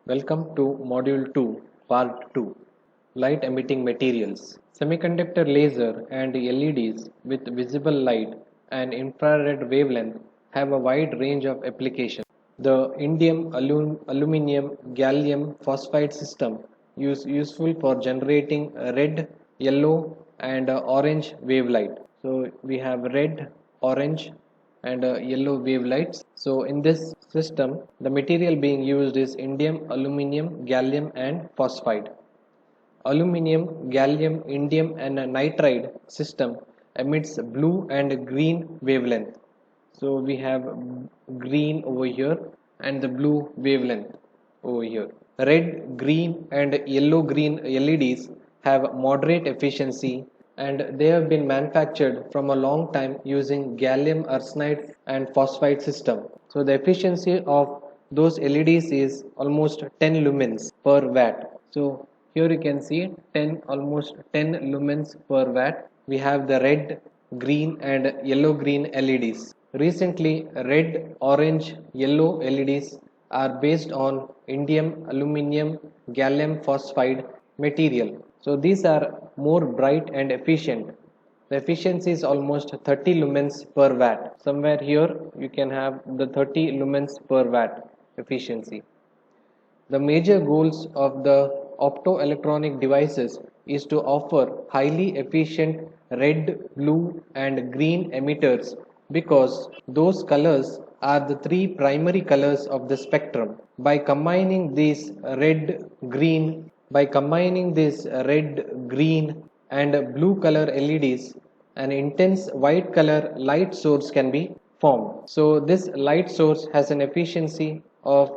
Welcome to Module 2, Part 2, Light Emitting Materials. Semiconductor laser and LEDs with visible light and infrared wavelength have a wide range of applications. The indium aluminum gallium phosphide system is useful for generating red, yellow, and orange wavelight. So we have red, orange, and yellow wavelights. So in this system, the material being used is indium, aluminum, gallium, and phosphide. Aluminum, gallium, indium, and a nitride system emits blue and green wavelength. So we have green over here and the blue wavelength over here. Red, green, and yellow green LEDs have moderate efficiency and they have been manufactured from a long time using gallium arsenide and phosphide system. So the efficiency of those LEDs is almost 10 lumens per watt. So here you can see almost 10 lumens per watt. We have the red, green, and yellow green LEDs. Recently, red, orange, yellow LEDs are based on indium, aluminum, gallium phosphide material. So these are more bright and efficient. The efficiency is almost 30 lumens per watt. Somewhere here you can have the 30 lumens per watt efficiency. The major goals of the optoelectronic devices is to offer highly efficient red, blue, and green emitters because those colors are the three primary colors of the spectrum. By combining these red, green, and blue color LEDs, an intense white color light source can be formed. So this light source has an efficiency of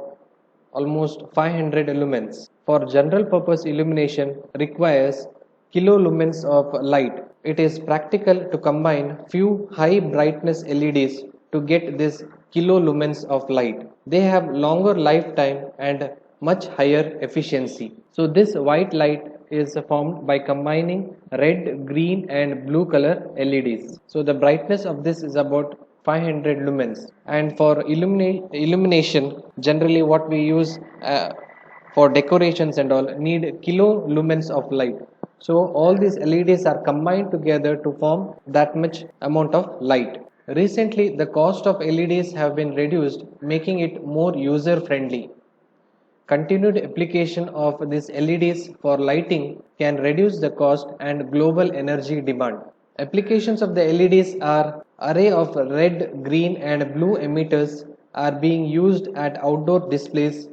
almost 500 lumens. For general purpose illumination requires kilolumens of light. It is practical to combine few high brightness LEDs to get this kilolumens of light. They have longer lifetime and much higher efficiency. So this white light is formed by combining red, green, and blue color LEDs. So the brightness of this is about 500 lumens, and for illumination generally what we use for decorations and all need kilo lumens of light. So all these LEDs are combined together to form that much amount of light. Recently the cost of LEDs have been reduced, making it more user friendly. Continued application of these LEDs for lighting can reduce the cost and global energy demand. Applications of the LEDs are array of red, green, and blue emitters are being used at outdoor displays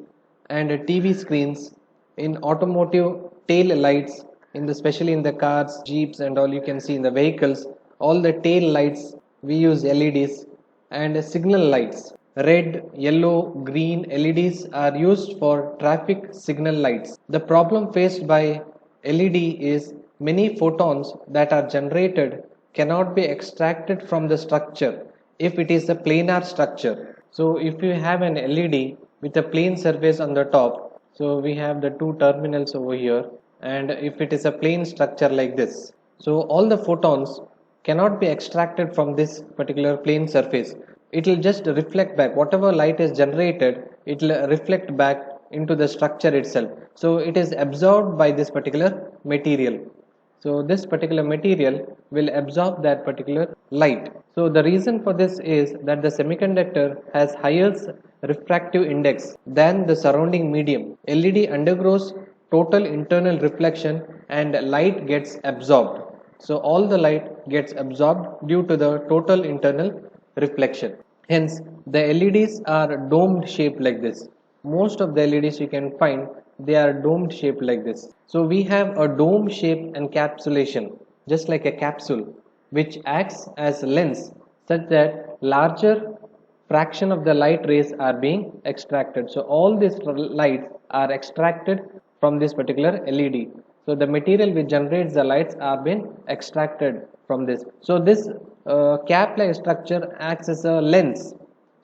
and TV screens, in automotive tail lights, especially in the cars, jeeps, and all you can see in the vehicles. All the tail lights we use LEDs, and signal lights. Red, yellow, green LEDs are used for traffic signal lights. The problem faced by LED is many photons that are generated cannot be extracted from the structure if it is a planar structure. So if you have an LED with a plane surface on the top, so we have the two terminals over here, and if it is a plane structure like this, so all the photons cannot be extracted from this particular plane surface. It will just reflect back. Whatever light is generated, it will reflect back into the structure itself. So it is absorbed by this particular material. So this particular material will absorb that particular light. So the reason for this is that the semiconductor has higher refractive index than the surrounding medium. LED undergoes total internal reflection and light gets absorbed. So all the light gets absorbed due to the total internal reflection. Hence the LEDs are domed shaped like this. Most of the LEDs you can find, they are domed shaped like this. So we have a dome shaped encapsulation, just like a capsule, which acts as lens such that larger fraction of the light rays are being extracted. So all these lights are extracted from this particular LED. So the material which generates the lights are being extracted from this. So this cap like structure acts as a lens.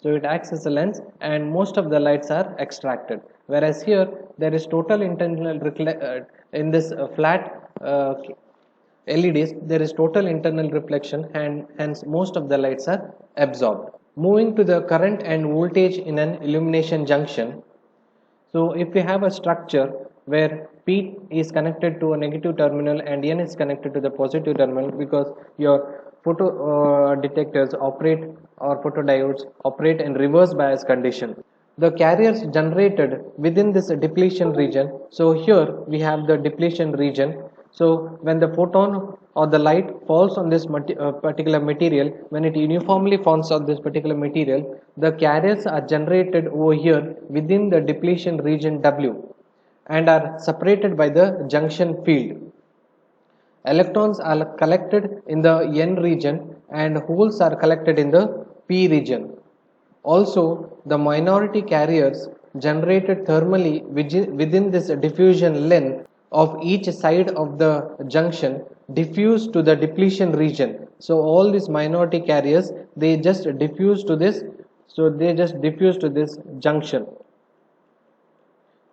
So it acts as a lens and most of the lights are extracted. Whereas here there is total internal in this flat LEDs, there is total internal reflection and hence most of the lights are absorbed. Moving to the current and voltage in an illumination junction. So if we have a structure where P is connected to a negative terminal and N is connected to the positive terminal, because your photo detectors operate, or photodiodes operate in reverse bias condition. The carriers generated within this depletion region, so here we have the depletion region. So when the photon or the light falls on this particular material, when it uniformly falls on this particular material, the carriers are generated over here within the depletion region W and are separated by the junction field. Electrons are collected in the N region and holes are collected in the P region. Also, the minority carriers generated thermally within this diffusion length of each side of the junction diffuse to the depletion region. So all these minority carriers, they just diffuse to this, junction.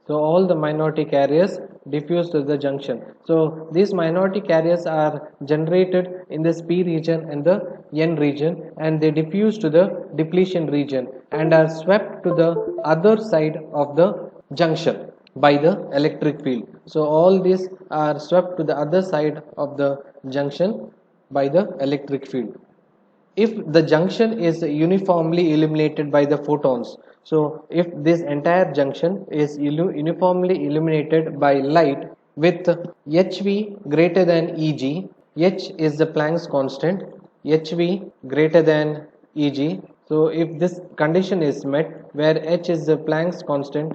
So all the minority carriers diffuse to the junction. So these minority carriers are generated in this P region and the N region, and they diffuse to the depletion region and are swept to the other side of the junction by the electric field. So all these are swept to the other side of the junction by the electric field. If the junction is uniformly illuminated by the photons, so if this entire junction is uniformly illuminated by light with HV greater than Eg, H is the Planck's constant, HV greater than Eg. So if this condition is met, where H is the Planck's constant,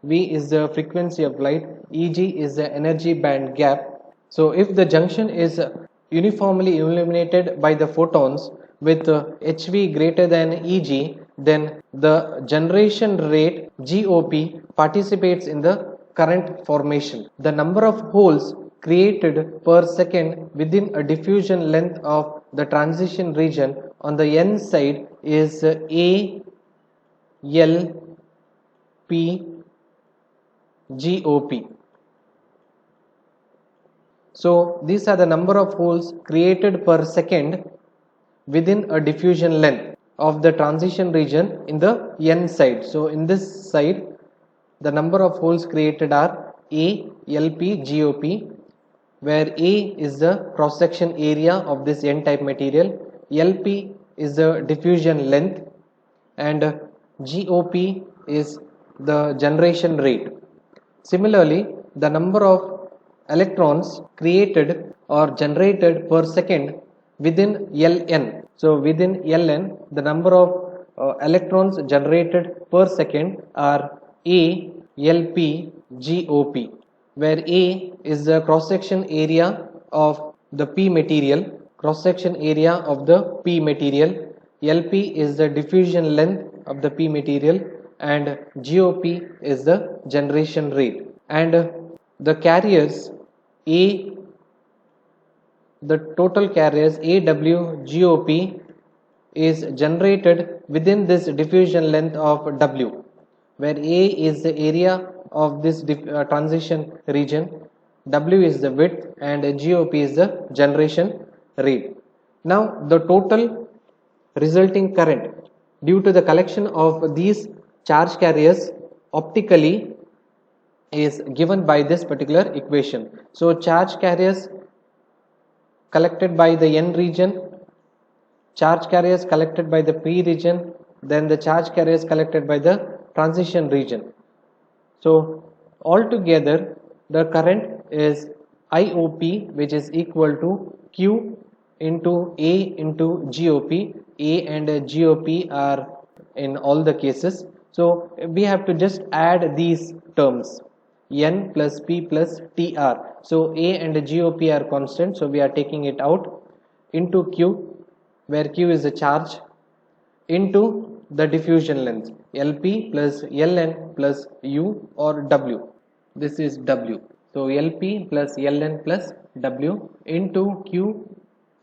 V is the frequency of light, Eg is the energy band gap. So if the junction is uniformly illuminated by the photons with HV greater than Eg, then the generation rate GOP participates in the current formation. The number of holes created per second within a diffusion length of the transition region on the N side is A, L, P, GOP. So these are the number of holes created per second within a diffusion length of the transition region in the N side. So in this side, the number of holes created are A, LP, GOP, where A is the cross section area of this N type material, LP is the diffusion length, and GOP is the generation rate. Similarly, the number of electrons created or generated per second within Ln. So within Ln, the number of electrons generated per second are A, LP, GOP, where A is the cross section area of the P material, LP is the diffusion length of the P material, and GOP is the generation rate. And the carriers the total carriers AW GOP is generated within this diffusion length of W, where A is the area of this transition region, W is the width, and GOP is the generation rate. Now the total resulting current due to the collection of these charge carriers optically is given by this particular equation. So charge carriers collected by the N region, charge carriers collected by the P region, then the charge carriers collected by the transition region. So altogether the current is IOP, which is equal to Q into A into GOP. A and GOP are in all the cases. So we have to just add these terms, N plus P plus TR. So A and GOP are constant, so we are taking it out, into Q, where Q is the charge, into the diffusion length, LP plus Ln plus U or W. This is W. So LP plus Ln plus W into Q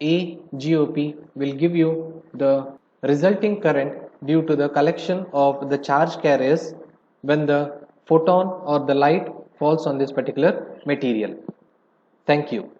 A GOP will give you the resulting current due to the collection of the charge carriers when the photon or the light falls on this particular material. Thank you.